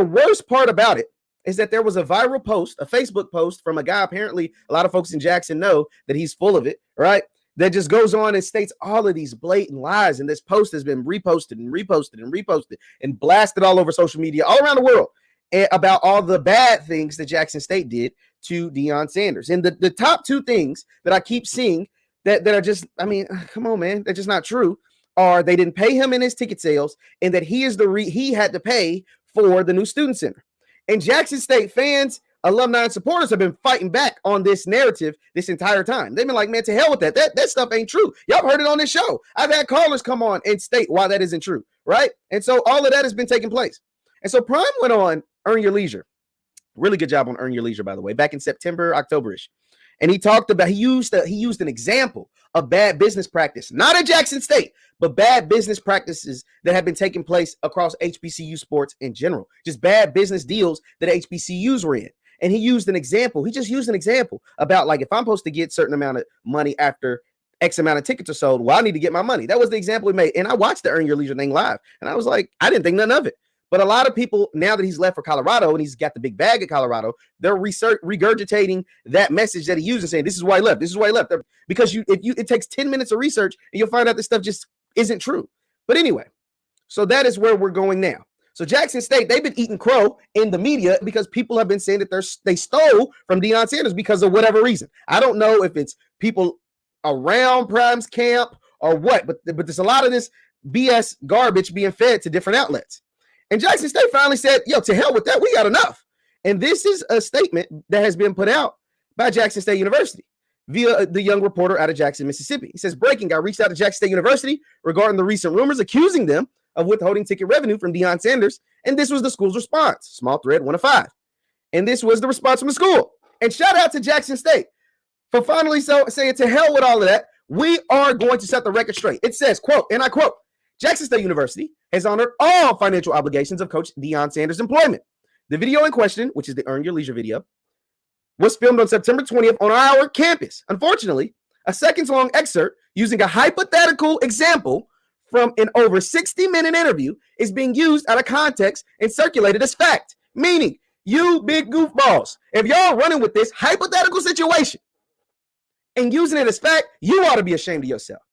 The worst part about it is that there was a viral post, a Facebook post from a guy, apparently a lot of folks in Jackson know that he's full of it, right? That just goes on and states all of these blatant lies. And this post has been reposted and reposted and reposted and blasted all over social media all around the world about all the bad things that Jackson State did to Deion Sanders. And the top two things that I keep seeing that are just, I mean, come on, man, they're just not true, are they didn't pay him in his ticket sales, and that he had to pay for the new student center. And Jackson State fans, alumni, and supporters have been fighting back on this narrative this entire time. They've been like, man, to hell with that. That stuff ain't true. Y'all heard it on this show. I've had callers come on and state why that isn't true, right? And so all of that has been taking place. And so Prime went on Earn Your Leisure. Really good job on Earn Your Leisure, by the way, back in September, October-ish. And he talked about, he used an example of bad business practice, not at Jackson State, but bad business practices that have been taking place across HBCU sports in general, just bad business deals that HBCUs were in. And he used an example. He just used an example about, like, if I'm supposed to get a certain amount of money after X amount of tickets are sold, well, I need to get my money. That was the example he made. And I watched the Earn Your Leisure thing live, and I was like, I didn't think none of it. But a lot of people, now that he's left for Colorado and he's got the big bag at Colorado, they're regurgitating that message that he used and saying, this is why he left. This is why he left. Because it takes 10 minutes of research and you'll find out this stuff just isn't true. But anyway, so that is where we're going now. So Jackson State, they've been eating crow in the media because people have been saying that they stole from Deion Sanders because of whatever reason. I don't know if it's people around Prime's camp or what, but there's a lot of this BS garbage being fed to different outlets. And Jackson State finally said, yo, to hell with that. We got enough. And this is a statement that has been put out by Jackson State University via the young reporter out of Jackson, Mississippi. He says, breaking, I reached out to Jackson State University regarding the recent rumors accusing them of withholding ticket revenue from Deion Sanders. And this was the school's response. Small thread, 1 of 5. And this was the response from the school. And shout out to Jackson State for finally saying to hell with all of that. We are going to set the record straight. It says, quote, and I quote, Jackson State University has honored all financial obligations of Coach Deion Sanders' employment. The video in question, which is the Earn Your Leisure video, was filmed on September 20th on our campus. Unfortunately, a seconds-long excerpt using a hypothetical example from an over 60-minute interview is being used out of context and circulated as fact. Meaning, you big goofballs, if y'all running with this hypothetical situation and using it as fact, you ought to be ashamed of yourself.